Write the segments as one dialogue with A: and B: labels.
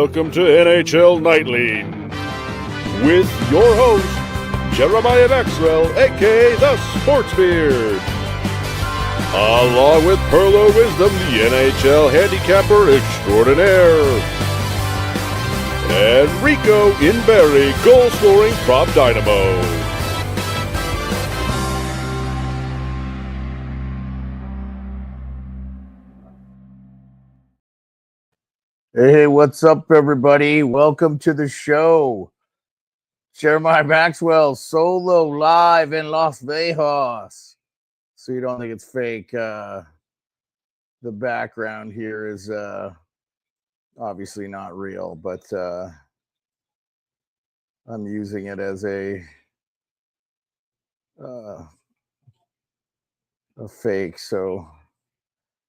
A: welcome to NHL Nightly with your host, Jeremiah Maxwell, aka the Sports Beard, along with Perlo Wisdom, the NHL handicapper extraordinaire, and Rico Inberry, goal-scoring prop dynamo.
B: Hey, what's up, everybody? Welcome to the show. Jeremiah Maxwell, solo live in Las Vegas. So you don't think it's fake. The background here is obviously not real, but I'm using it as a fake. So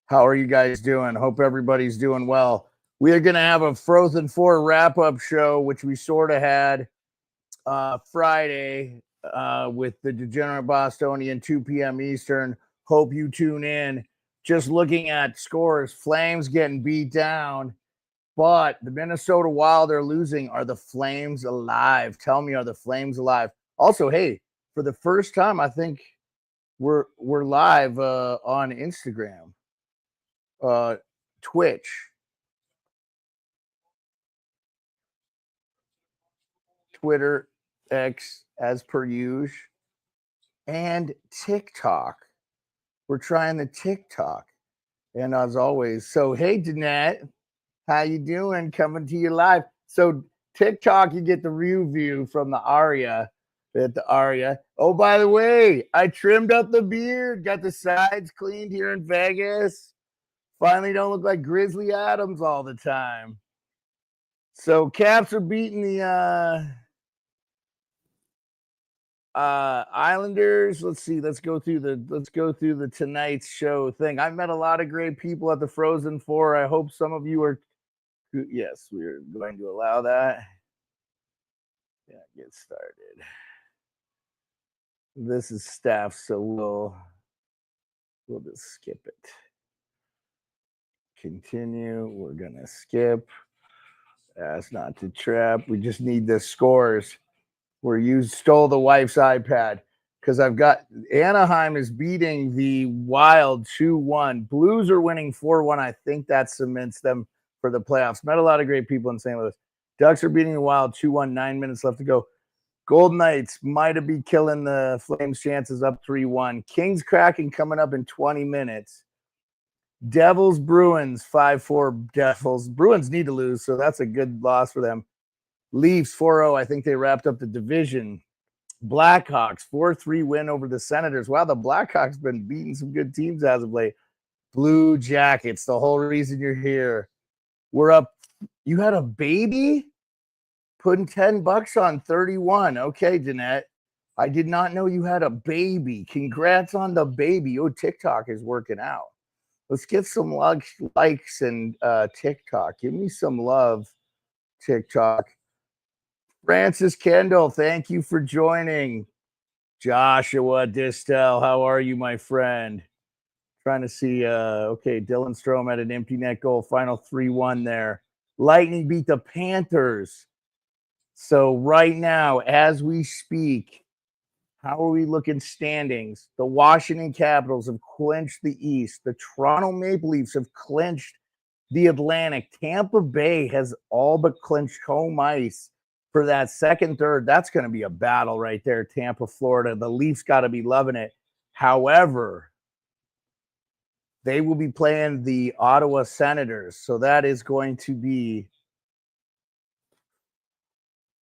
B: how are you guys doing? Hope everybody's doing well. We are going to have a Frozen 4 wrap-up show, which we sort of had Friday with the Degenerate Bostonian, 2 p.m. Eastern. Hope you tune in. Just looking at scores, Flames getting beat down, but the Minnesota Wild are losing. Are the Flames alive? Tell me, are the Flames alive? Also, hey, for the first time, I think we're live on Instagram, Twitch, Twitter, X, as per usual, and TikTok. We're trying the TikTok, and as always, so hey, Danette, how you doing? Coming to you live. So TikTok, you get the review from the Aria at the Aria. Oh, by the way, I trimmed up the beard, got the sides cleaned here in Vegas. Finally, don't look like Grizzly Adams all the time. So Caps are beating the Islanders. Let's see. Let's go through the tonight's show thing. I met a lot of great people at the Frozen 4. I hope some of you are. Yes, we're going to allow that. Yeah, get started. This is staff, so we'll just skip it. Continue. We're gonna skip. Ask not to trap. We just need the scores. Where you stole the wife's iPad, because I've got Anaheim is beating the Wild 2-1. Blues are winning 4-1. I think that cements them for the playoffs. Met a lot of great people in St. Louis. Ducks are beating the Wild 2-1. 9 minutes left to go. Golden Knights might have been killing the Flames' chances up 3-1. Kings Kraken coming up in 20 minutes. Devils Bruins 5-4. Devils. Bruins need to lose, so that's a good loss for them. Leafs 4-0. I think they wrapped up the division. Blackhawks 4-3 win over the Senators. Wow, the Blackhawks been beating some good teams as of late. Blue Jackets, the whole reason you're here. We're up. You had a baby? Putting $10 on 31. Okay, Danette. I did not know you had a baby. Congrats on the baby. Oh, TikTok is working out. Let's get some likes and TikTok. Give me some love, TikTok. Francis Kendall, thank you for joining. Joshua Distel, how are you, my friend? Trying to see, okay, Dylan Strome had an empty net goal, final 3-1 there. Lightning beat the Panthers. So right now, as we speak, how are we looking standings? The Washington Capitals have clinched the East. The Toronto Maple Leafs have clinched the Atlantic. Tampa Bay has all but clinched home ice for that second, third. That's going to be a battle right there, Tampa, Florida. The Leafs got to be loving it. However, they will be playing the Ottawa Senators. So that is going to be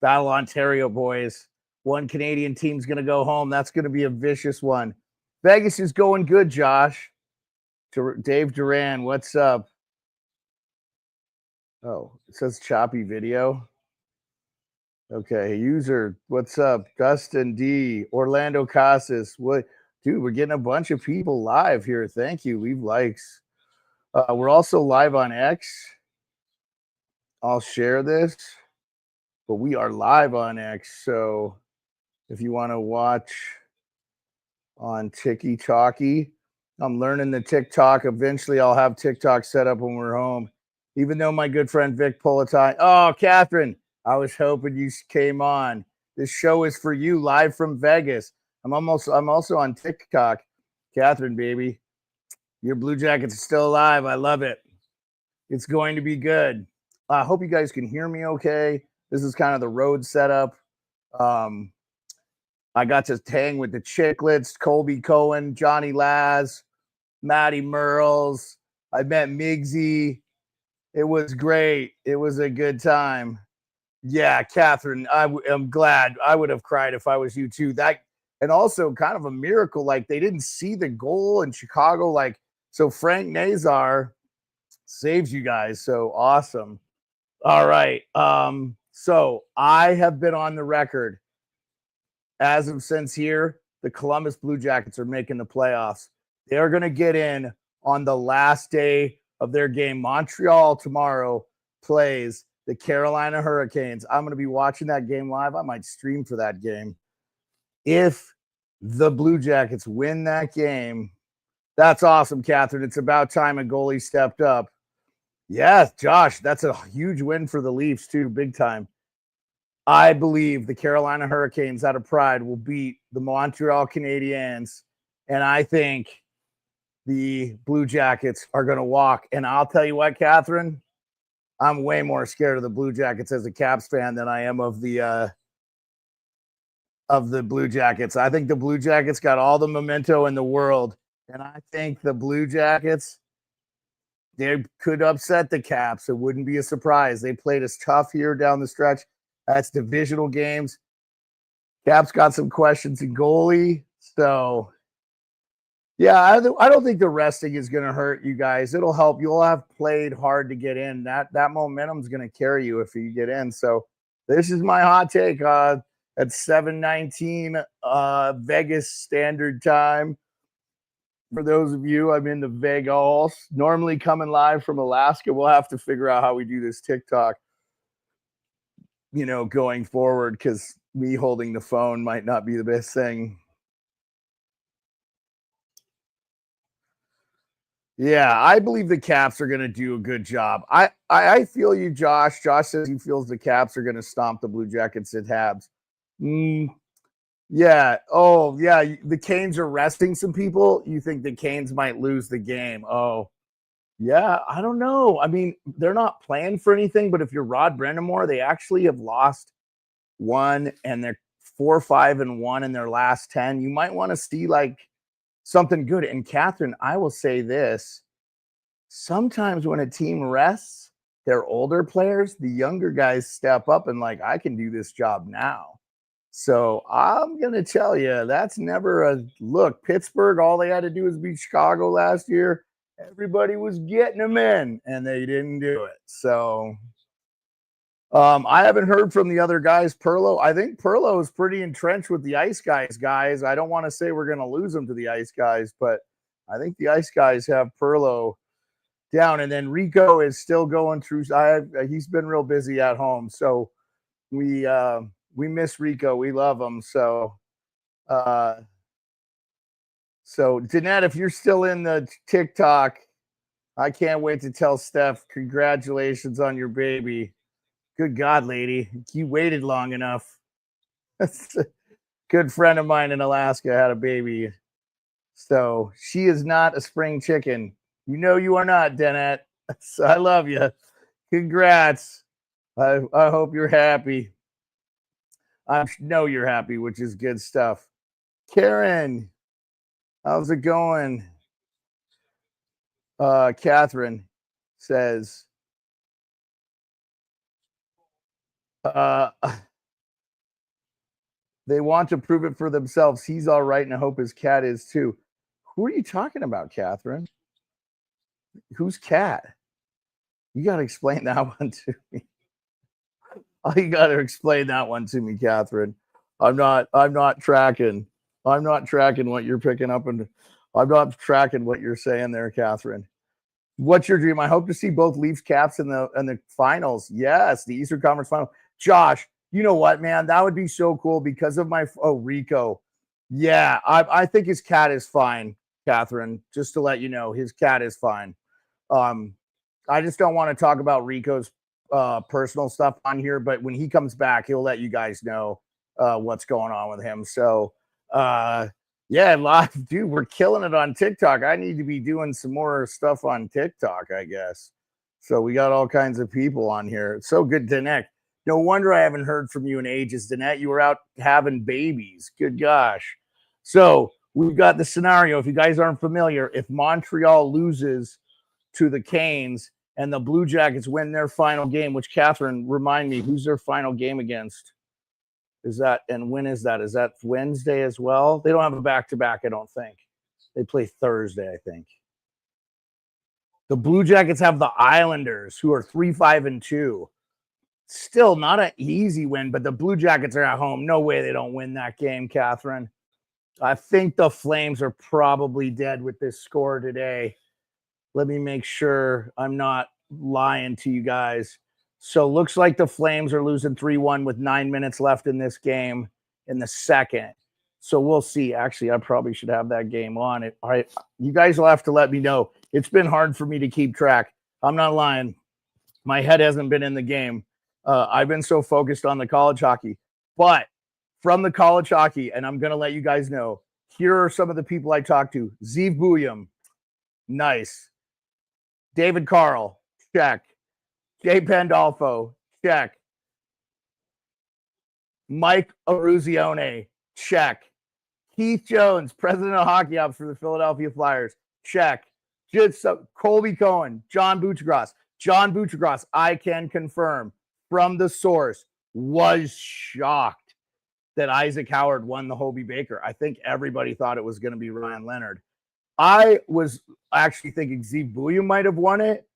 B: Battle Ontario, boys. One Canadian team's going to go home. That's going to be a vicious one. Vegas is going good, Josh. Dave Duran, what's up? Oh, it says choppy video. Okay, user, what's up? Dustin D, Orlando Casas. What, dude? We're getting a bunch of people live here. Thank you. Leave likes. We're also live on X. I'll share this, but we are live on X. So if you want to watch on TikTok, I'm learning the TikTok. Eventually, I'll have TikTok set up when we're home. Even though my good friend Vic Politine. Oh, Catherine, I was hoping you came on. This show is for you, live from Vegas. I'm also on TikTok. Catherine, baby, your Blue Jackets are still alive. I love it. It's going to be good. I hope you guys can hear me okay. This is kind of the road setup. I got to hang with the Chicklets, Colby Cohen, Johnny Laz, Matty Merles. I met Miggsy. It was great. It was a good time. Yeah, Catherine, I'm glad. I would have cried if I was you too. That, and also kind of a miracle. Like they didn't see the goal in Chicago. Like, so Frank Nazar saves you guys. So awesome. All right. So I have been on the record as of since here, the Columbus Blue Jackets are making the playoffs. They're going to get in on the last day of their game. Montreal tomorrow plays the Carolina Hurricanes. I'm going to be watching that game live. I might stream for that game. If the Blue Jackets win that game, that's awesome, Catherine. It's about time a goalie stepped up. Yes, Josh, that's a huge win for the Leafs too, big time. I believe the Carolina Hurricanes out of pride will beat the Montreal Canadiens, and I think the Blue Jackets are going to walk. And I'll tell you what, Catherine, I'm way more scared of the Blue Jackets as a Caps fan than I am of the Blue Jackets. I think the Blue Jackets got all the memento in the world, and I think the Blue Jackets, they could upset the Caps. It wouldn't be a surprise. They played us tough here down the stretch. That's divisional games. Caps got some questions in goalie. So, yeah, I don't think the resting is going to hurt you guys. It'll help. You'll have played hard to get in. That momentum is going to carry you if you get in. So, this is my hot take at 7:19 Vegas Standard Time. For those of you, I'm in the Vegas. Normally coming live from Alaska. We'll have to figure out how we do this TikTok, going forward, because me holding the phone might not be the best thing. Yeah, I believe the Caps are going to do a good job. I feel you, Josh. Josh says he feels the Caps are going to stomp the Blue Jackets at Habs. Yeah. Oh, yeah. The Canes are resting some people. You think the Canes might lose the game? Oh, yeah. I don't know. I mean, they're not playing for anything, but if you're Rod Brind'Amour, they actually have lost one, and they're 4-5-1 in their last 10. You might want to see like something good. And Catherine, I will say this: sometimes when a team rests their older players, the younger guys step up and like, I can do this job now. So I'm going to tell you, that's never a look. Pittsburgh, all they had to do was beat Chicago last year. Everybody was getting them in, and they didn't do it. So I haven't heard from the other guys. Perlo, I think Perlo is pretty entrenched with the Ice guys. I don't want to say we're going to lose them to the Ice guys, but I think the Ice guys have Perlo down. And then Rico is still going through. He's been real busy at home. So we miss Rico. We love him. So Danette, if you're still in the TikTok, I can't wait to tell Steph congratulations on your baby. Good God, lady, you waited long enough. A good friend of mine in Alaska had a baby. So she is not a spring chicken. You know you are not, Danette. So I love you. Congrats. I hope you're happy. I know you're happy, which is good stuff. Karen, how's it going? Catherine says, they want to prove it for themselves. He's all right, and I hope his cat is too. Who are you talking about, Catherine? Who's cat? You got to explain that one to me. You got to explain that one to me, Catherine. I'm not tracking. I'm not tracking what you're picking up, and I'm not tracking what you're saying there, Catherine. What's your dream? I hope to see both Leafs Caps in the finals. Yes, the Eastern Conference final. Josh, you know what, man? That would be so cool because of my Rico. Yeah, I think his cat is fine, Catherine. Just to let you know, his cat is fine. I just don't want to talk about Rico's personal stuff on here, but when he comes back, he'll let you guys know what's going on with him. So yeah, live, dude, we're killing it on TikTok. I need to be doing some more stuff on TikTok, I guess. So we got all kinds of people on here. It's so good, Danette. No wonder I haven't heard from you in ages, Danette. You were out having babies. Good gosh. So we've got the scenario. If you guys aren't familiar, if Montreal loses to the Canes and the Blue Jackets win their final game, which, Catherine, remind me, who's their final game against? Is that, and when is that? Is that Wednesday as well? They don't have a back-to-back, I don't think. They play Thursday, I think. The Blue Jackets have the Islanders, who are 3-5-2. Still not an easy win, but the Blue Jackets are at home. No way they don't win that game, Catherine. I think the Flames are probably dead with this score today. Let me make sure I'm not lying to you guys. So looks like the Flames are losing 3-1 with 9 minutes left in this game in the second. So we'll see. Actually, I probably should have that game on it. All right, you guys will have to let me know. It's been hard for me to keep track. I'm not lying. My head hasn't been in the game. I've been so focused on the college hockey. But from the college hockey, and I'm going to let you guys know, here are some of the people I talked to. Zeev Buyum, nice. David Carl, check. Jay Pandolfo, check. Mike Aruzione, check. Keith Jones, president of hockey ops for the Philadelphia Flyers, check. Just Colby Cohen, John Buccigross. John Buccigross, I can confirm from the source, was shocked that Isaac Howard won the Hobey Baker. I think everybody thought it was going to be Ryan Leonard. I was actually thinking Zeev Buyum might have won it,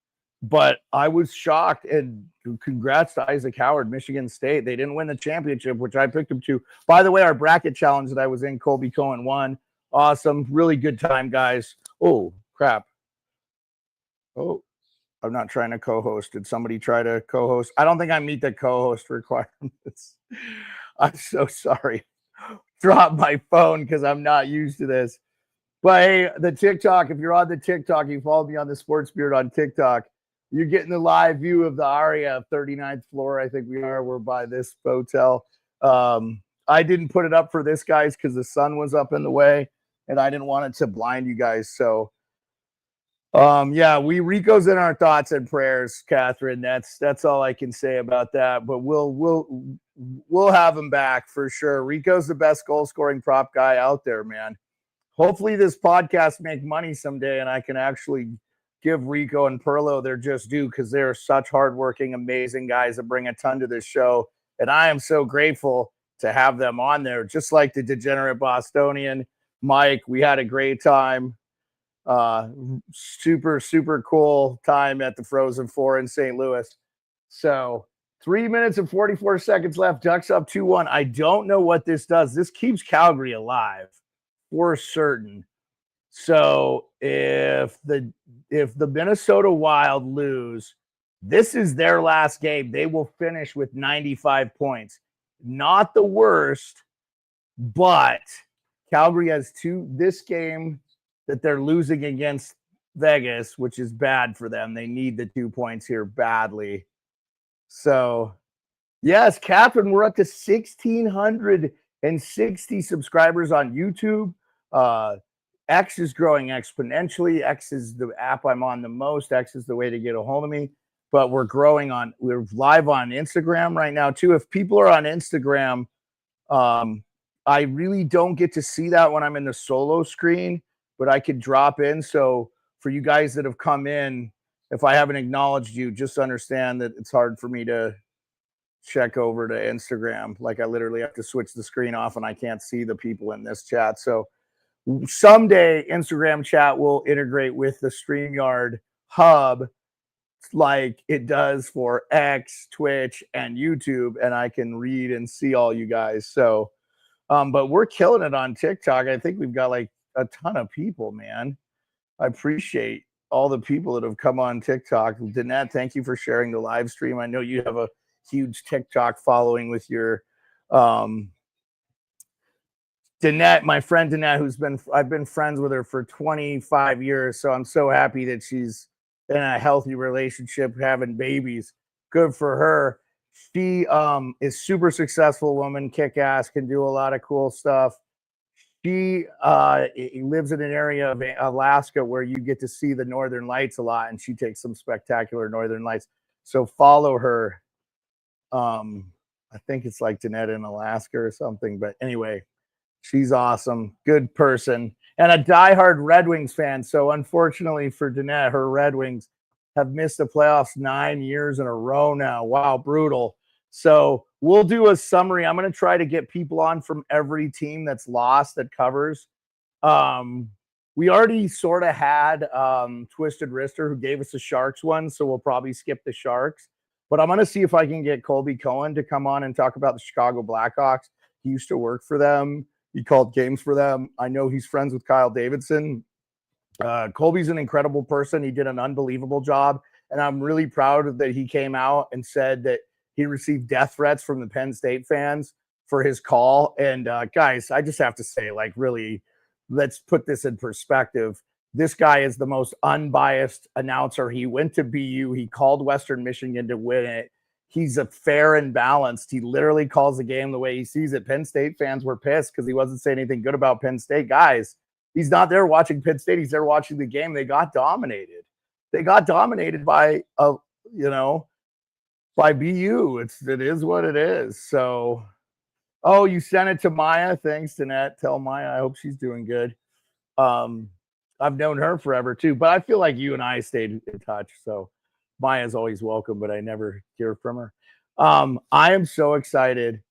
B: but I was shocked. And congrats to Isaac Howard, Michigan State. They didn't win the championship, which I picked them to. By the way, our bracket challenge that I was in, Colby Cohen won. Awesome. Really good time, guys. Oh, crap. Oh, I'm not trying to co-host. Did somebody try to co-host? I don't think I meet the co-host requirements. I'm so sorry. Drop my phone because I'm not used to this. But hey, the TikTok, if you're on the TikTok, you follow me on the Sports Beard on TikTok, you're getting the live view of the Aria 39th floor. I think we are. We're by this hotel. I didn't put it up for this, guys, because the sun was up in the way, and I didn't want it to blind you guys. So yeah, Rico's in our thoughts and prayers, Catherine. That's all I can say about that. But we'll have him back for sure. Rico's the best goal scoring prop guy out there, man. Hopefully this podcast make money someday and I can actually give Rico and Perlo their just due, because they're such hardworking, amazing guys that bring a ton to this show. And I am so grateful to have them on there, just like the Degenerate Bostonian. Mike, we had a great time. Super, super cool time at the Frozen Four in St. Louis. So 3 minutes and 44 seconds left. Ducks up 2-1. I don't know what this does. This keeps Calgary alive for certain. So if the Minnesota Wild lose, this is their last game. They will finish with 95 points. Not the worst, but Calgary has this game that they're losing against Vegas, which is bad for them. They need the 2 points here badly. So, yes, Catherine, we're up to 1,660 subscribers on YouTube. X is growing exponentially. X is the app I'm on the most. X is the way to get a hold of me. But we're live on Instagram right now, too. If people are on Instagram, I really don't get to see that when I'm in the solo screen, but I could drop in. So for you guys that have come in, if I haven't acknowledged you, just understand that it's hard for me to check over to Instagram. Like I literally have to switch the screen off and I can't see the people in this chat. So someday Instagram chat will integrate with the StreamYard hub like it does for X, Twitch, and YouTube, and I can read and see all you guys. So, but we're killing it on TikTok. I think we've got like a ton of people, man. I appreciate all the people that have come on TikTok. Danette, thank you for sharing the live stream. I know you have a huge TikTok following with your Danette, my friend Danette, I've been friends with her for 25 years. So I'm so happy that she's in a healthy relationship, having babies. Good for her. She is super successful woman, kick ass, can do a lot of cool stuff. She lives in an area of Alaska where you get to see the northern lights a lot, and she takes some spectacular northern lights. So follow her. I think it's like Danette in Alaska or something. But anyway, she's awesome, good person, and a diehard Red Wings fan. So unfortunately for Danette, her Red Wings have missed the playoffs 9 years in a row now. Wow, brutal. So we'll do a summary. I'm going to try to get people on from every team that's lost that covers. We already sort of had Twisted Wrister who gave us the Sharks one, so we'll probably skip the Sharks. But I'm going to see if I can get Colby Cohen to come on and talk about the Chicago Blackhawks. He used to work for them. He called games for them. I know he's friends with Kyle Davidson. Colby's an incredible person. He did an unbelievable job. And I'm really proud that he came out and said that he received death threats from the Penn State fans for his call. And guys, I just have to say, like, really, let's put this in perspective. This guy is the most unbiased announcer. He went to BU. He called Western Michigan to win it. He's a fair and balanced. He literally calls the game the way he sees it. Penn State fans were pissed because he wasn't saying anything good about Penn State. Guys, he's not there watching Penn State. He's there watching the game. They got dominated. They got dominated by by BU. It is what it is. So, oh, you sent it to Maya. Thanks, Danette. Tell Maya I hope she's doing good. I've known her forever too, but I feel like you and I stayed in touch. So Maya's always welcome, but I never hear from her. I am so excited.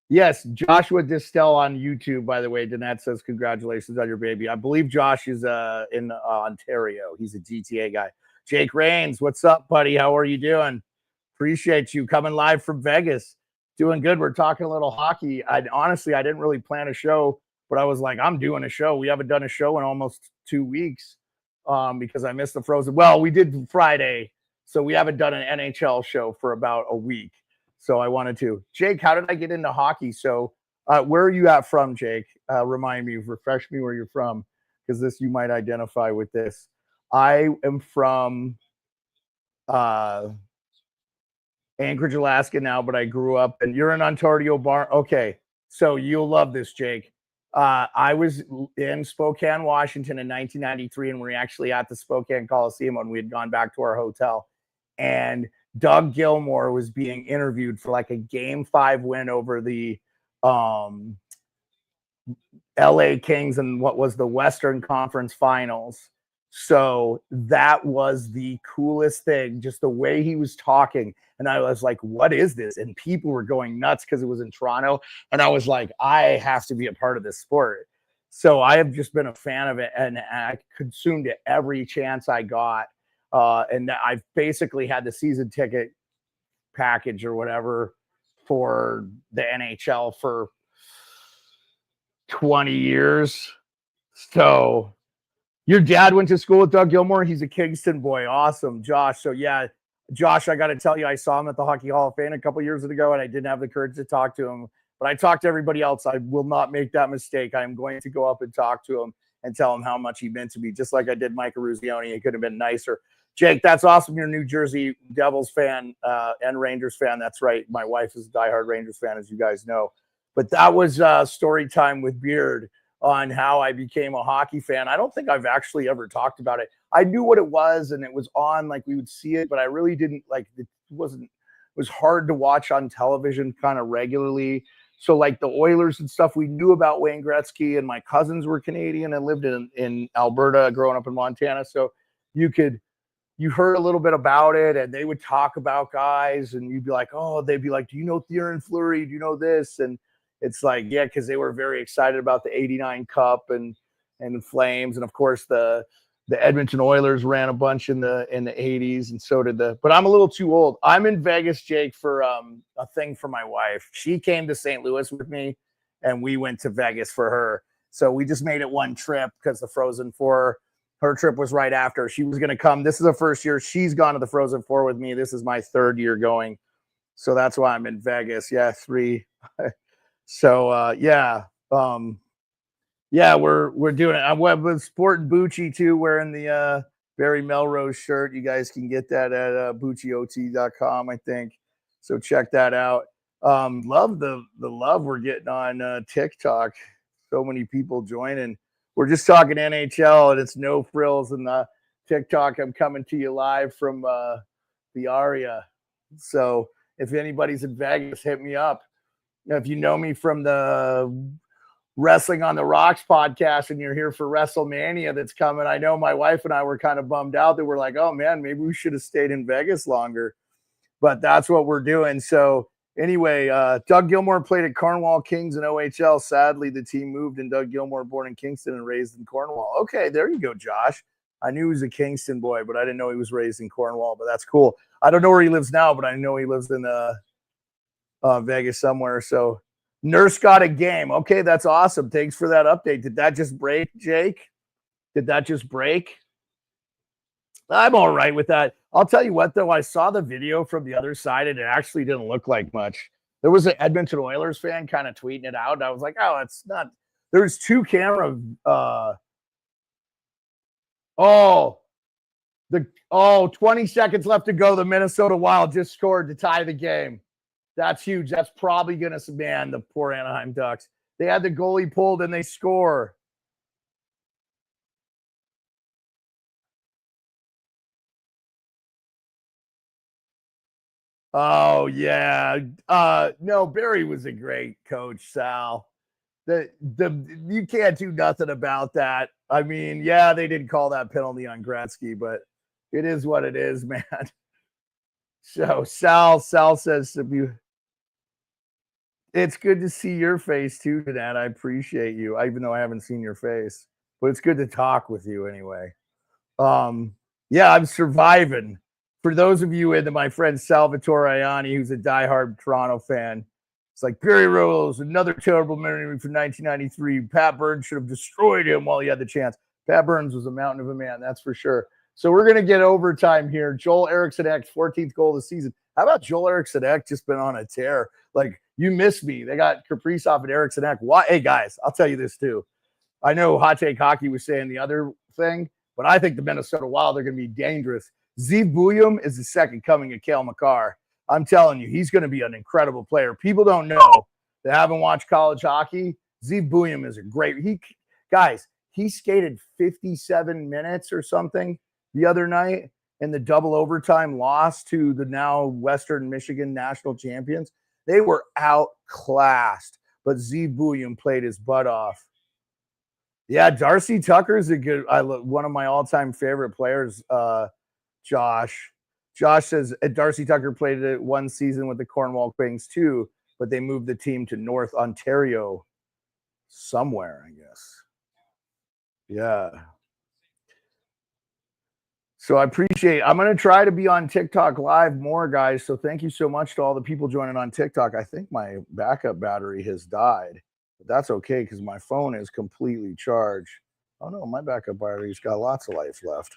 B: Yes, Joshua Distel on YouTube, by the way. Danette says, congratulations on your baby. I believe Josh is in Ontario. He's a GTA guy. Jake Rains, what's up, buddy? How are you doing? Appreciate you coming live from Vegas. Doing good. We're talking a little hockey. Honestly, I didn't really plan a show, but I was like, I'm doing a show. We haven't done a show in almost 2 weeks because I missed the Frozen. Well, we did Friday, so we haven't done an NHL show for about a week. So I wanted to. Jake, how did I get into hockey? So where are you at from, Jake? Remind me, refresh me where you're from, because this you might identify with this. I am from Anchorage, Alaska now, but I grew up, and you're in Ontario Bar. Okay, so you'll love this, Jake. I was in Spokane, Washington in 1993, and we were actually at the Spokane Coliseum when we had gone back to our hotel. And Doug Gilmour was being interviewed for like a Game 5 win over the LA Kings in what was the Western Conference Finals. So that was the coolest thing, just the way he was talking. And I was like, what is this? And people were going nuts because it was in Toronto. And I was like, I have to be a part of this sport. So I have just been a fan of it, and I consumed it every chance I got. And I've basically had the season ticket package or whatever for the NHL for 20 years. So your dad went to school with Doug Gilmour. He's a Kingston boy. Awesome, Josh. So yeah, Josh, I got to tell you, I saw him at the Hockey Hall of Fame a couple years ago, and I didn't have the courage to talk to him. But I talked to everybody else. I will not make that mistake. I am going to go up and talk to him and tell him how much he meant to me, just like I did Mike Eruzione. It could have been nicer. Jake, that's awesome. You're a New Jersey Devils fan and Rangers fan. That's right. My wife is a diehard Rangers fan, as you guys know. But that was story time with Beard on how I became a hockey fan. I don't think I've actually ever talked about it. I knew what it was, and it was on, like we would see it, but I really didn't like it. It was hard to watch on television kind of regularly. So like the Oilers and stuff, we knew about Wayne Gretzky, and my cousins were Canadian and lived in Alberta, growing up in Montana. So you heard a little bit about it, and they would talk about guys, and you'd be like, oh, they'd be like, do you know Theoren Fleury? Do you know this? And it's like, yeah, because they were very excited about the 89 Cup and the Flames. And of course the Edmonton Oilers ran a bunch in the 80s, and so did but I'm a little too old. I'm in Vegas, Jake, for a thing for my wife. She came to St. Louis with me, and we went to Vegas for her. So we just made it one trip because the Frozen Four, her trip was right after. She was going to come. This is the first year she's gone to the Frozen Four with me. This is my third year going. So that's why I'm in Vegas. Yeah, 3. So yeah, we're doing it. I'm with Sport and Bucci too, wearing the Barry Melrose shirt. You guys can get that at bucciot.com, I think. So check that out. Love the love we're getting on TikTok. So many people joining. We're just talking NHL, and it's no frills in the TikTok. I'm coming to you live from the Aria. So if anybody's in Vegas, hit me up. Now, if you know me from the Wrestling on the Rocks podcast and you're here for WrestleMania that's coming, I know my wife and I were kind of bummed out that we're like, oh man, maybe we should have stayed in Vegas longer. But that's what we're doing. So anyway, Doug Gilmour played at Cornwall Kings in OHL. Sadly, the team moved, and Doug Gilmour, born in Kingston and raised in Cornwall. Okay, there you go, Josh. I knew he was a Kingston boy, but I didn't know he was raised in Cornwall. But that's cool. I don't know where he lives now, but I know he lives in Vegas somewhere. So Nurse got a game. Okay, that's awesome. Thanks for that update. Did that just break, Jake? Did that just break? I'm all right with that. I'll tell you what, though. I saw the video from the other side, and it actually didn't look like much. There was an Edmonton Oilers fan kind of tweeting it out. And I was like, oh, it's not. There's two camera. 20 seconds left to go. The Minnesota Wild just scored to tie the game. That's huge. That's probably going to, man, the poor Anaheim Ducks. They had the goalie pulled, and they score. Oh, yeah. No, Barry was a great coach, Sal. You can't do nothing about that. I mean, yeah, they didn't call that penalty on Gretzky, but it is what it is, man. So Sal says to be, it's good to see your face too, Dad. I appreciate you, even though I haven't seen your face. But it's good to talk with you anyway. Yeah, I'm surviving. For those of you and my friend Salvatore Ianni, who's a diehard Toronto fan, it's like Barry Rose, another terrible memory from 1993. Pat Burns should have destroyed him while he had the chance. Pat Burns was a mountain of a man, that's for sure. So we're going to get overtime here. Joel Eriksson-Ek's 14th goal of the season. How about Joel Eriksson-Ek just been on a tear? Like, you missed me. They got Kaprizov and Eriksson-Ek. Why? Hey, guys, I'll tell you this too. I know Hot Take Hockey was saying the other thing, but I think the Minnesota Wild are going to be dangerous. Zeev Buium is the second coming of Cale Makar. I'm telling you, he's going to be an incredible player. People don't know. They haven't watched college hockey. Zeev Buium is a great. He skated 57 minutes or something the other night in the double overtime loss to the now Western Michigan national champions. They were outclassed, but Zeev Buium played his butt off. Yeah, Darcy Tucker's a good. One of my all-time favorite players. Josh says Darcy Tucker played it one season with the Cornwall Kings too, but they moved the team to North Ontario somewhere, I guess. Yeah. So I appreciate it. I'm going to try to be on TikTok live more, guys. So thank you so much to all the people joining on TikTok. I think my backup battery has died, but that's okay because my phone is completely charged. Oh no, my backup battery's got lots of life left.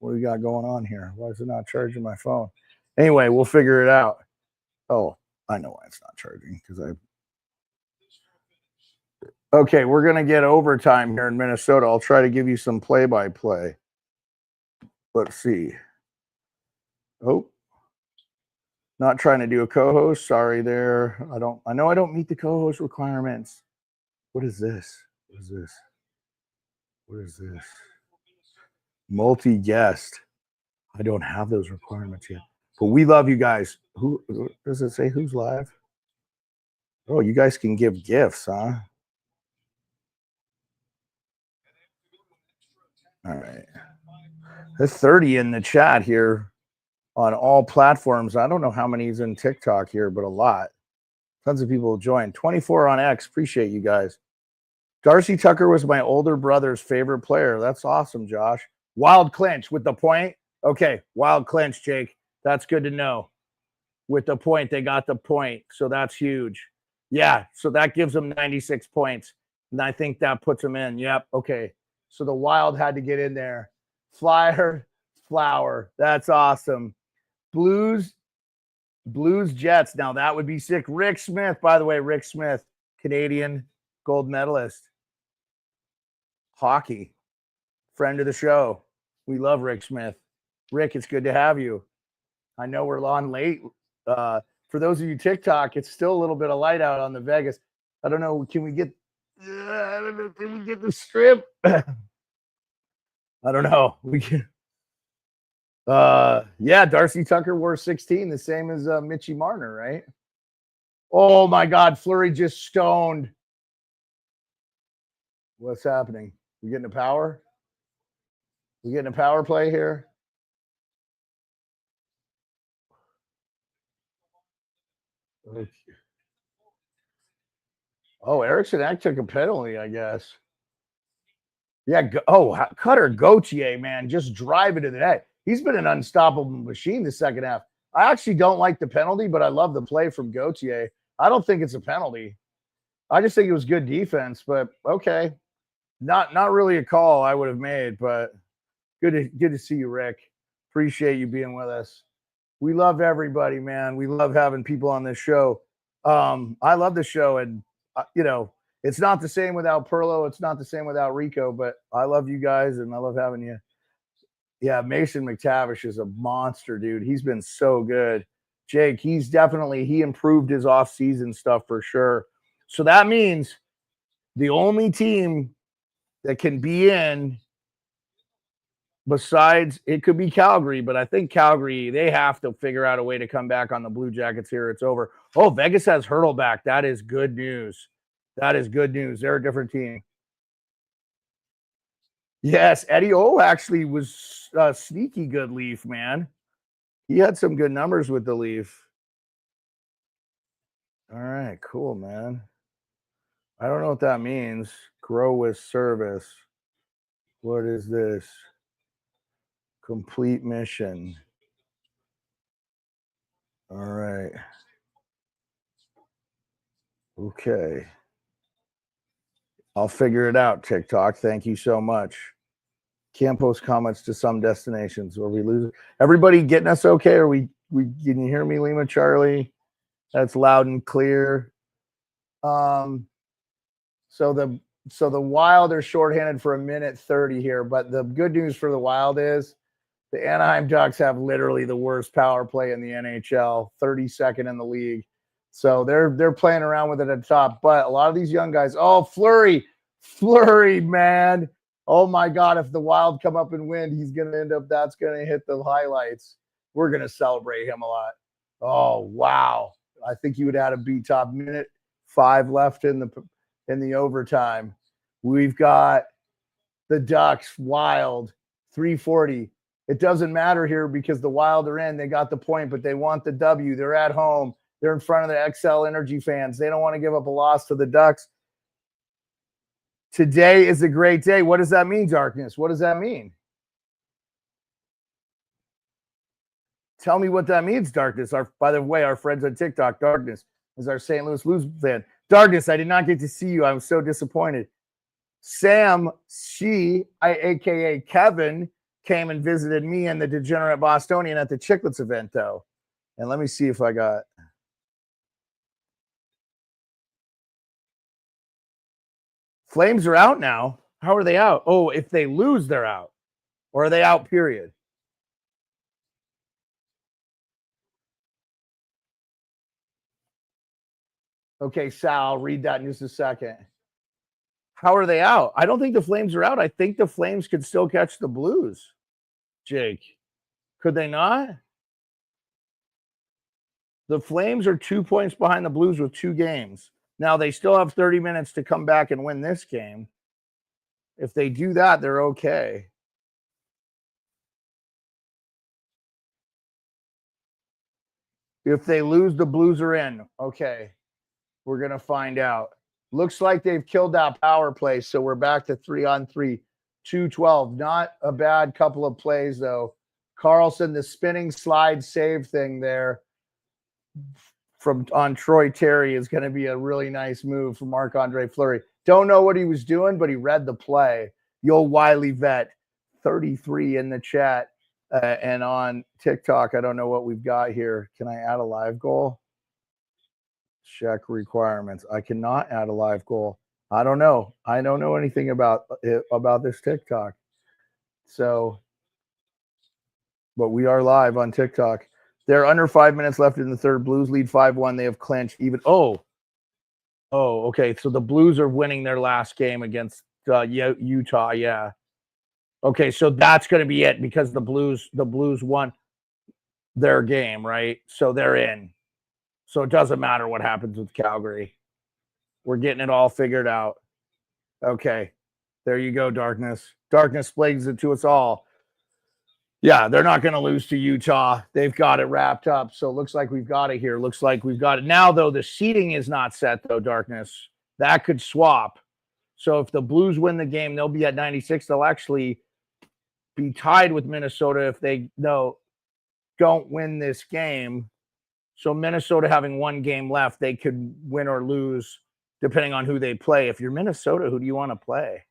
B: What do we got going on here? Why is it not charging my phone? Anyway, we'll figure it out. Oh, I know why it's not charging Okay, we're going to get overtime here in Minnesota. I'll try to give you some play-by-play. Let's see. Oh, not trying to do a co-host. Sorry there. I know I don't meet the co-host requirements. What is this? What is this? Multi-guest. I don't have those requirements yet. But we love you guys. Who does it say who's live? Oh, you guys can give gifts, huh? All right. There's 30 in the chat here on all platforms. I don't know how many is in TikTok here, but a lot. Tons of people joined. 24 on X. Appreciate you guys. Darcy Tucker was my older brother's favorite player. That's awesome, Josh. Wild clinch with the point. Okay, wild clinch, Jake. That's good to know. With the point, they got the point. So that's huge. Yeah, so that gives them 96 points. And I think that puts them in. Yep, okay. So the Wild had to get in there. Flyer, Flower. That's awesome. Blues, Jets. Now that would be sick. Rick Smith, by the way, Rick Smith, Canadian gold medalist. Hockey. Friend of the show. We love Rick Smith. Rick, it's good to have you. I know we're on late. For those of you TikTok, it's still a little bit of light out on the Vegas. I don't know. Can we get the strip? I don't know. We can. Yeah, Darcy Tucker wore 16, the same as Mitchie Marner, right? Oh my God, Fleury just stoned. What's happening? We getting a power? We getting a power play here? Okay. Oh, Erickson Ek took a penalty, I guess. Yeah. Cutter Gauthier, man, just driving to the net. He's been an unstoppable machine the second half. I actually don't like the penalty, but I love the play from Gauthier. I don't think it's a penalty. I just think it was good defense, but okay. Not really a call I would have made, but good to see you, Rick. Appreciate you being with us. We love everybody, man. We love having people on this show. I love the show, and it's not the same without Perlo. It's not the same without Rico, but I love you guys, and I love having you. Yeah, Mason McTavish is a monster, dude. He's been so good. Jake, he improved his off-season stuff for sure. So that means the only team that can be in, besides, it could be Calgary, but I think Calgary, they have to figure out a way to come back on the Blue Jackets here. It's over. Oh, Vegas has Hurdle back. That is good news. That is good news. They're a different team. Yes, Eddie O actually was a sneaky good Leaf, man. He had some good numbers with the Leaf. All right, cool, man. I don't know what that means. Grow with service. What is this? Complete mission. All right. Okay. I'll figure it out, TikTok. Thank you so much. Can't post comments to some destinations or we lose. Everybody getting us okay? Or we can you hear me, Lima Charlie? That's loud and clear. So the Wild are shorthanded for 1:30 here, but the good news for the Wild is the Anaheim Ducks have literally the worst power play in the NHL, 32nd in the league. So they're playing around with it at the top. But a lot of these young guys, Fleury, man. Oh my God, if the Wild come up and win, that's gonna hit the highlights. We're gonna celebrate him a lot. Oh wow. I think you would add a B top minute 5 left in the overtime. We've got the Ducks, Wild, 340. It doesn't matter here because the Wild are in. They got the point, but they want the W. They're at home. They're in front of the XL Energy fans. They don't want to give up a loss to the Ducks. Today is a great day. What does that mean, Darkness? What does that mean? Tell me what that means, Darkness. By the way, our friends on TikTok, Darkness is our St. Louis Blues fan. Darkness, I did not get to see you. I'm so disappointed. Sam, aka Kevin, came and visited me and the Degenerate Bostonian at the Chicklets event, though. And let me see if I got. Flames are out now. How are they out? Oh, if they lose, they're out. Or are they out, period? Okay, Sal, I'll read that in just a second. How are they out? I don't think the Flames are out. I think the Flames could still catch the Blues. Jake, could they not? The Flames are 2 points behind the Blues with 2 games. Now, they still have 30 minutes to come back and win this game. If they do that, they're okay. If they lose, the Blues are in. Okay. We're going to find out. Looks like they've killed that power play, so we're back to 3-on-3. 2-12. Not a bad couple of plays, though. Carlson, the spinning slide save thing there on Troy Terry is going to be a really nice move for Marc-Andre Fleury. Don't know what he was doing, but he read the play. The old Wiley vet, 33 in the chat. And on TikTok, I don't know what we've got here. Can I add a live goal? Check requirements. I cannot add a live goal. I don't know. I don't know anything about this TikTok. So but we are live on TikTok. They're under 5 minutes left in the third. Blues lead 5-1. They have clinched even. Oh, okay. So the Blues are winning their last game against Utah. Yeah. Okay, so that's going to be it because the Blues won their game, right? So they're in. So it doesn't matter what happens with Calgary. We're getting it all figured out. Okay. There you go, Darkness. Darkness plagues it to us all. Yeah, they're not going to lose to Utah. They've got it wrapped up. So it looks like we've got it here. Looks like we've got it. Now, though, the seeding is not set, though, Darkness. That could swap. So if the Blues win the game, they'll be at 96. They'll actually be tied with Minnesota if they don't win this game. So Minnesota having one game left, they could win or lose depending on who they play. If you're Minnesota, who do you want to play?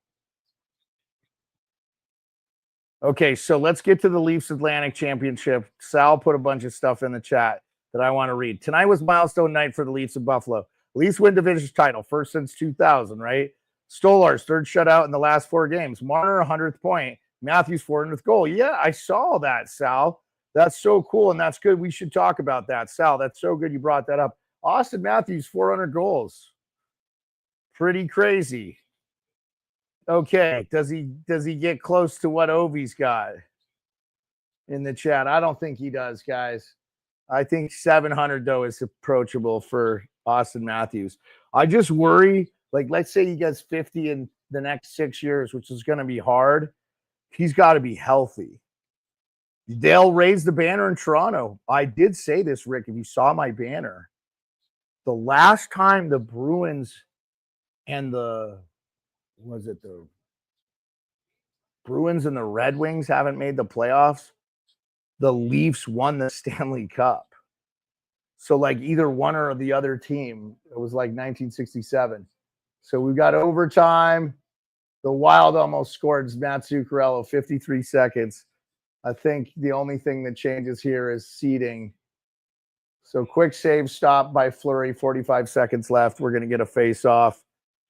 B: Okay, so let's get to the Leafs Atlantic Championship. Sal put a bunch of stuff in the chat that I want to read. Tonight was milestone night for the Leafs of Buffalo. Leafs win division title, first since 2000, right? Stolar's third shutout in the last 4 games. Marner, 100th point. Matthews, 400th goal. Yeah, I saw that, Sal. That's so cool, and that's good. We should talk about that, Sal. That's so good you brought that up. Austin Matthews, 400 goals. Pretty crazy. Okay, does he get close to what Ovi's got in the chat? I don't think he does, guys. I think 700, though, is approachable for Austin Matthews. I just worry, like, let's say he gets 50 in the next 6 years, which is going to be hard. He's got to be healthy. They'll raise the banner in Toronto. I did say this, Rick, if you saw my banner. The last time the Bruins and the Bruins and the Red Wings haven't made the playoffs, the Leafs won the Stanley Cup. So like either one or the other team, it was like 1967. So we've got overtime. The Wild almost scored. Matt Zuccarello, 53 seconds. I think the only thing that changes here is seeding. So quick save stop by Fleury, 45 seconds left. We're going to get a face-off.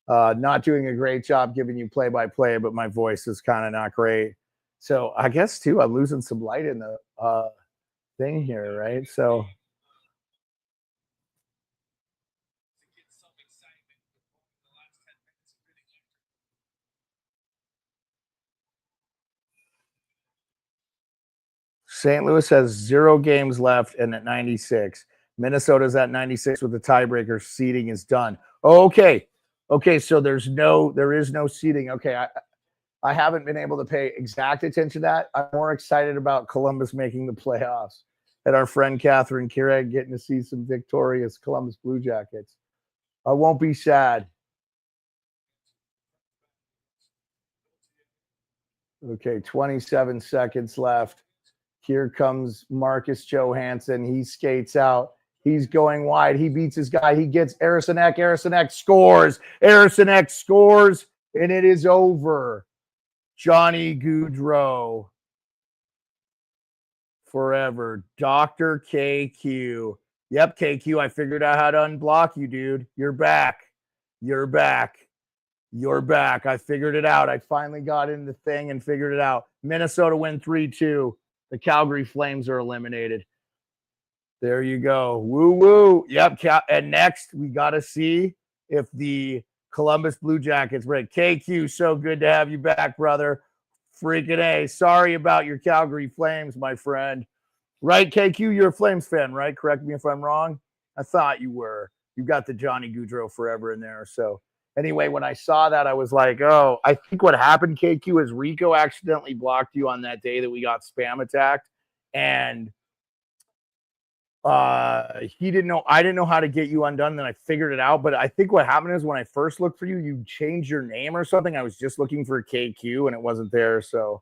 B: Not doing a great job giving you play-by-play, but my voice is kind of not great. So I guess, too, I'm losing some light in the thing here, right? So St. Louis has 0 games left and at 96. Minnesota's at 96 with the tiebreaker. Seeding is done. Okay. So there is no seeding. Okay. I haven't been able to pay exact attention to that. I'm more excited about Columbus making the playoffs and our friend Catherine Keurig getting to see some victorious Columbus Blue Jackets. I won't be sad. Okay, 27 seconds left. Here comes Marcus Johansson. He skates out. He's going wide. He beats his guy. He gets Eriksson-Ek. Eriksson-Ek scores. Eriksson-Ek scores, and it is over. Johnny Gaudreau forever. Dr. KQ. Yep, KQ, I figured out how to unblock you, dude. You're back. I figured it out. I finally got in the thing and figured it out. Minnesota win 3-2. The Calgary Flames are eliminated. There you go. Woo. Yep. And next, we got to see if the Columbus Blue Jackets break. KQ, so good to have you back, brother. Freaking A. Sorry about your Calgary Flames, my friend. Right, KQ? You're a Flames fan, right? Correct me if I'm wrong. I thought you were. You got the Johnny Gaudreau forever in there. So anyway, when I saw that, I was like, oh, I think what happened, KQ, is Rico accidentally blocked you on that day that we got spam attacked. And he didn't know. I didn't know how to get you undone. Then I figured it out. But I think what happened is when I first looked for you, you changed your name or something. I was just looking for KQ and it wasn't there. So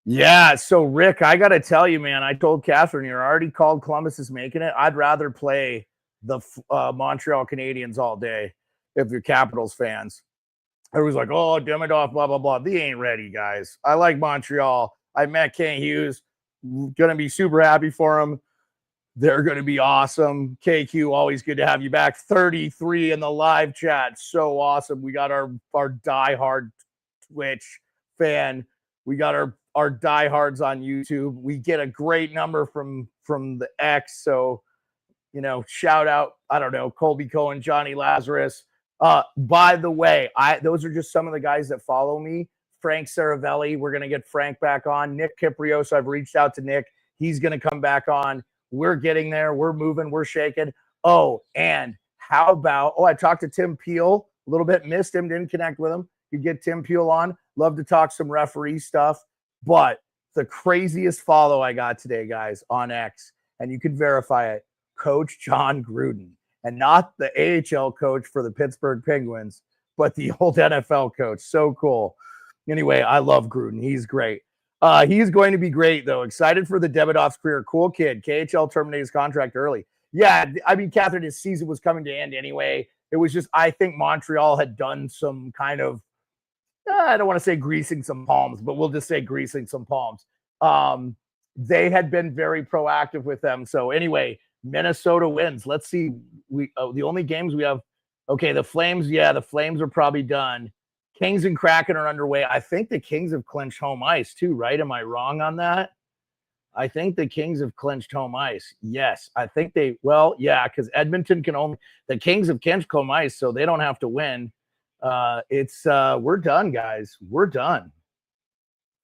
B: yeah. So Rick, I got to tell you, man, I told Catherine, you're already called Columbus is making it. I'd rather play the Montreal Canadiens all day if you're Capitals fans. Everyone's like, oh, Demidov, blah, blah, blah. They ain't ready, guys. I like Montreal. I met Kent Hughes. Going to be super happy for them. They're going to be awesome. KQ, always good to have you back. 33 in the live chat. So awesome. We got our diehard Twitch fan. We got our our diehards on YouTube. We get a great number from the X. So, shout out, I don't know, Colby Cohen, Johnny Lazarus. By the way, those are just some of the guys that follow me. Frank Saravelli, we're going to get Frank back on. Nick Kiprios, I've reached out to Nick. He's going to come back on. We're getting there. We're moving. We're shaking. Oh, and how about, I talked to Tim Peel a little bit, missed him, didn't connect with him. You get Tim Peel on. Love to talk some referee stuff. But the craziest follow I got today, guys, on X, and you can verify it, Coach John Gruden. And not the AHL coach for the Pittsburgh Penguins, but the old NFL coach. So cool. Anyway, I love Gruden. He's great. He's going to be great, though. Excited for the Davidoff's career. Cool kid. KHL terminated his contract early. Yeah, I mean, Catherine, his season was coming to end anyway. It was just, I think Montreal had done some kind of, I don't want to say greasing some palms, but we'll just say greasing some palms. They had been very proactive with them. So anyway, Minnesota wins. Let's see. The only games we have, okay, the Flames, the Flames are probably done. Kings and Kraken are underway. I think the Kings have clinched home ice too, right? Am I wrong on that? I think the Kings have clinched home ice. Yes, I think because Edmonton the Kings have clinched home ice, so they don't have to win. We're done, guys. We're done.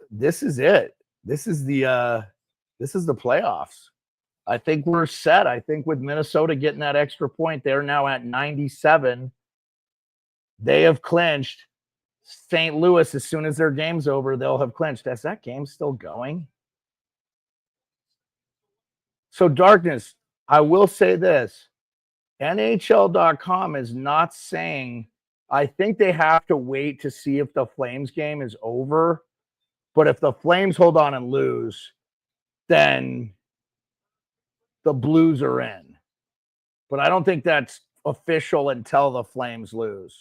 B: This is it. This is the playoffs. I think we're set. I think with Minnesota getting that extra point, they're now at 97. They have clinched. St. Louis, as soon as their game's over, they'll have clinched. Is that game still going? So, Darkness, I will say this. NHL.com is not saying, I think they have to wait to see if the Flames game is over. But if the Flames hold on and lose, then the Blues are in. But I don't think that's official until the Flames lose.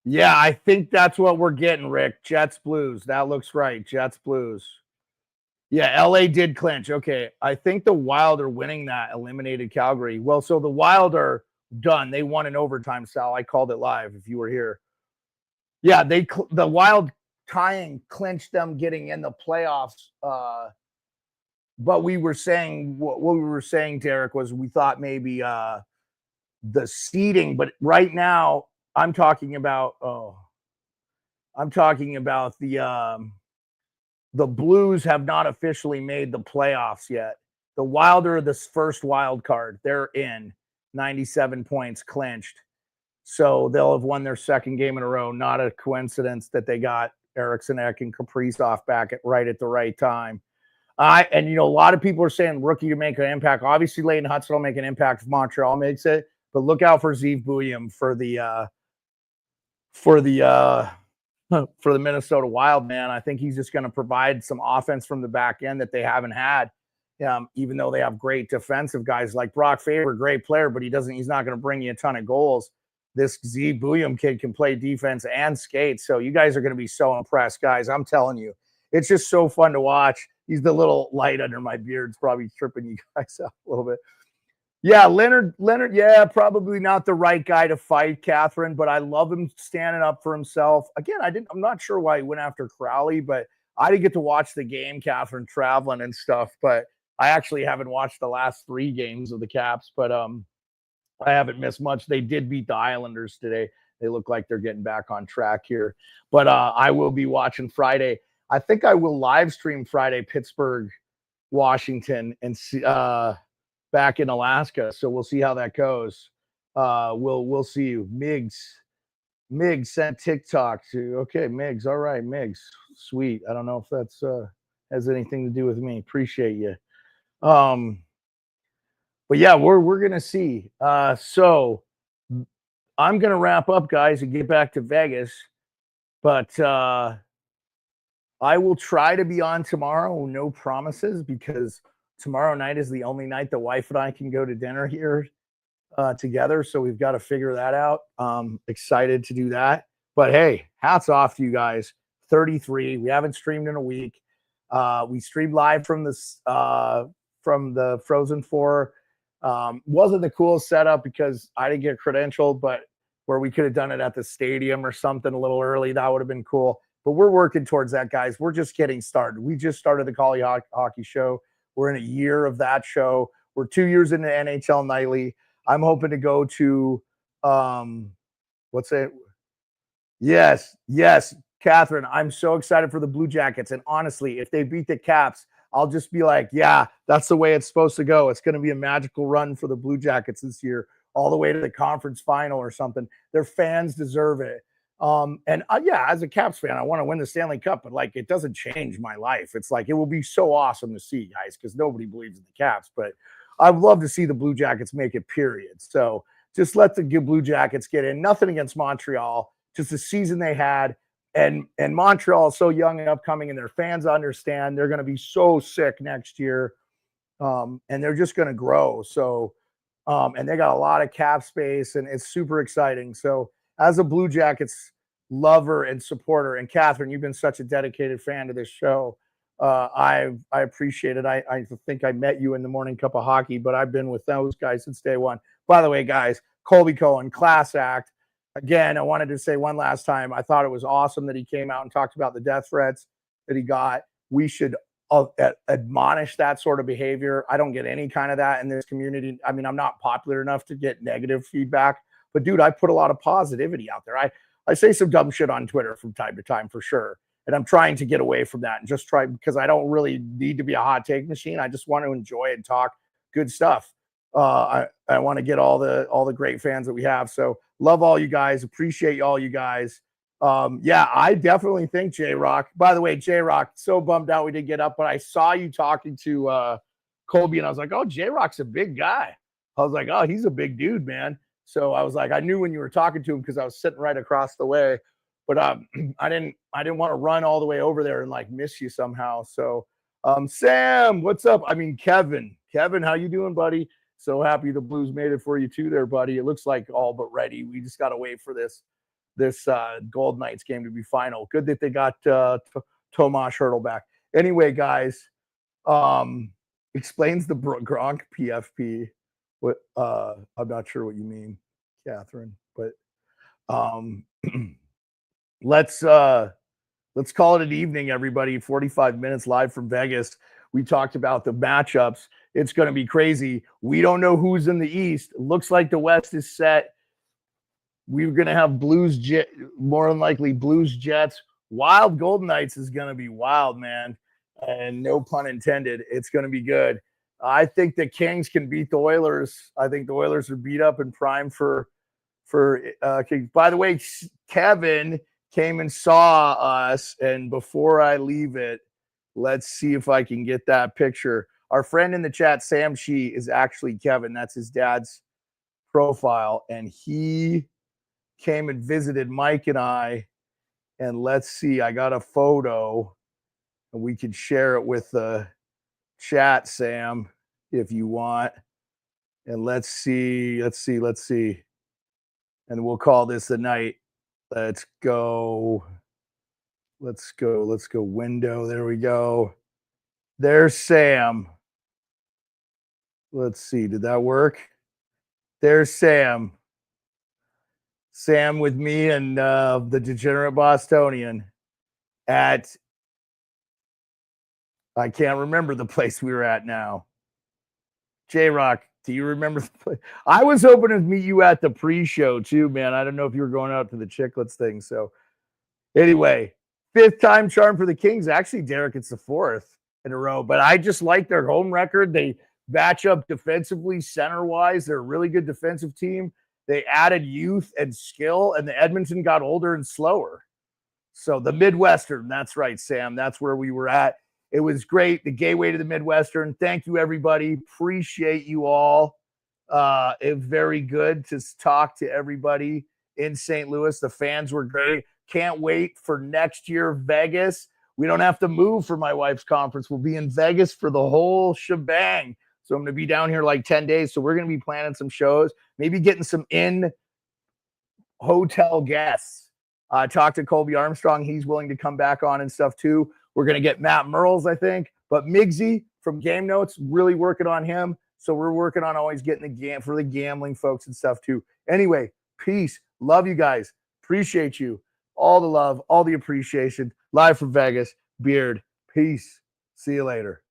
B: Yeah, I think that's what we're getting, Rick. Jets, Blues. That looks right. Jets, Blues. Yeah, LA did clinch. Okay, I think the Wild are winning that, eliminated Calgary. Well, so the Wild are done. They won in overtime, Sal. I called it live if you were here. Yeah, the Wild tying clinched them getting in the playoffs. But we were saying, what we were saying, Derek, was we thought maybe the seeding, but right now I'm talking about the Blues have not officially made the playoffs yet. The Wild are the first wild card. They're in 97 points clinched. So they'll have won their second game in a row. Not a coincidence that they got Eriksson Ek and Kaprizov back at the right time. And a lot of people are saying rookie to make an impact. Obviously, Leighton Hudson will make an impact if Montreal makes it. But look out for Zeev Buium for the Minnesota Wild, man. I think he's just going to provide some offense from the back end that they haven't had. Even though they have great defensive guys like Brock Faber, great player, but he's not going to bring you a ton of goals. This Zeev Buium kid can play defense and skate. So you guys are going to be so impressed, guys. I'm telling you, it's just so fun to watch. He's the little light under my beard. It's probably tripping you guys out a little bit. Yeah, Leonard, yeah, probably not the right guy to fight, Catherine, but I love him standing up for himself. Again, I'm not sure why he went after Crowley, but I didn't get to watch the game, Catherine, traveling and stuff, but I actually haven't watched the last 3 games of the Caps, but I haven't missed much. They did beat the Islanders today. They look like they're getting back on track here, but I will be watching Friday. I think I will live stream Friday, Pittsburgh, Washington, and see, back in Alaska. So we'll see how that goes. We'll see you. Migs sent TikTok to, okay, Migs. All right, Migs. Sweet. I don't know if that's has anything to do with me. Appreciate you. But yeah, we're gonna see. So I'm gonna wrap up, guys, and get back to Vegas. But I will try to be on tomorrow. No promises, because tomorrow night is the only night the wife and I can go to dinner here together. So we've got to figure that out. Excited to do that. But hey, hats off to you guys. 33. We haven't streamed in a week. We streamed live from the Frozen Four. Wasn't the coolest setup because I didn't get credentialed, but where we could have done it at the stadium or something a little early, that would have been cool. But we're working towards that, guys. We're just getting started. We just started the Collie Hockey Show. We're in a year of that show. We're 2 years into NHL Nightly. I'm hoping to go to, what's it? Yes, Catherine. I'm so excited for the Blue Jackets. And honestly, if they beat the Caps, I'll just be like, yeah, that's the way it's supposed to go. It's going to be a magical run for the Blue Jackets this year, all the way to the conference final or something. Their fans deserve it. Yeah, as a Caps fan, I want to win the Stanley Cup, but like, it doesn't change my life. It's like, it will be so awesome to see, guys, because nobody believes in the Caps, but I'd love to see the Blue Jackets make it, period. So just let the Blue Jackets get in. Nothing against Montreal, just the season they had. And Montreal is so young and upcoming, and their fans understand they're going to be so sick next year. And they're just going to grow. So, and they got a lot of cap space, and it's super exciting. So as a Blue Jackets lover and supporter, and Catherine, you've been such a dedicated fan to this show. I appreciate it. I think I met you in the Morning Cup of Hockey, but I've been with those guys since day one. By the way, guys, Colby Cohen, class act. Again, I wanted to say one last time, I thought it was awesome that he came out and talked about the death threats that he got. We should admonish that sort of behavior. I don't get any kind of that in this community. I mean, I'm not popular enough to get negative feedback, but dude, I put a lot of positivity out there. I say some dumb shit on Twitter from time to time for sure. And I'm trying to get away from that and just try, because I don't really need to be a hot take machine. I just want to enjoy and talk good stuff. I want to get all the great fans that we have. So love all you guys. Appreciate all you guys. Yeah, I definitely think J-Rock. By the way, J-Rock, so bummed out we didn't get up, but I saw you talking to Colby, and I was like, oh, J-Rock's a big guy. I was like, oh, he's a big dude, man. So I was like, I knew when you were talking to him because I was sitting right across the way. But I didn't want to run all the way over there and like miss you somehow. So Sam, what's up? I mean, Kevin, how you doing, buddy? So happy the Blues made it for you too there, buddy. It looks like all but ready. We just got to wait for this Gold Knights game to be final. Good that they got Tomas Hertl back. Anyway, guys, explains the Gronk PFP. What I'm not sure what you mean, Catherine, but let's call it an evening, everybody. 45 minutes live from Vegas. We talked about the matchups. It's going to be crazy. We don't know who's in the East. Looks like the West is set. We're going to have Blues, more than likely Blues, Jets. Wild Golden Knights is going to be wild, man. And no pun intended. It's going to be good. I think the Kings can beat the Oilers. I think the Oilers are beat up and primed for Kings. By the way, Kevin came and saw us. And before I leave it, let's see if I can get that picture. Our friend in the chat, Sam Shee, is actually Kevin. That's his dad's profile. And he came and visited Mike and I. And let's see, I got a photo. And we can share it with the chat, Sam, if you want. And let's see. And we'll call this the night. Let's go window. There we go. There's Sam. Let's see. Did that work? There's Sam. Sam with me and the Degenerate Bostonian at, I can't remember the place we were at now. J-Rock, do you remember the place? I was hoping to meet you at the pre-show too, man. I don't know if you were going out to the Chicklets thing. So anyway, 5th time charm for the Kings. Actually, Derek, it's the 4th in a row. But I just like their home record. They match up defensively, center-wise. They're a really good defensive team. They added youth and skill, and the Edmonton got older and slower. So the Midwestern, that's right, Sam. That's where we were at. It was great. The gateway to the Midwestern. Thank you, everybody. Appreciate you all. It was very good to talk to everybody in St. Louis. The fans were great. Can't wait for next year, Vegas. We don't have to move for my wife's conference. We'll be in Vegas for the whole shebang. So I'm going to be down here like 10 days. So we're going to be planning some shows, maybe getting some in-hotel guests. Talk to Colby Armstrong. He's willing to come back on and stuff too. We're going to get Matt Merles, I think. But Migsy from Game Notes, really working on him. So we're working on always getting the gambling folks and stuff too. Anyway, peace. Love you guys. Appreciate you. all the love, all the appreciation. Live from Vegas, Beard. Peace. See you later.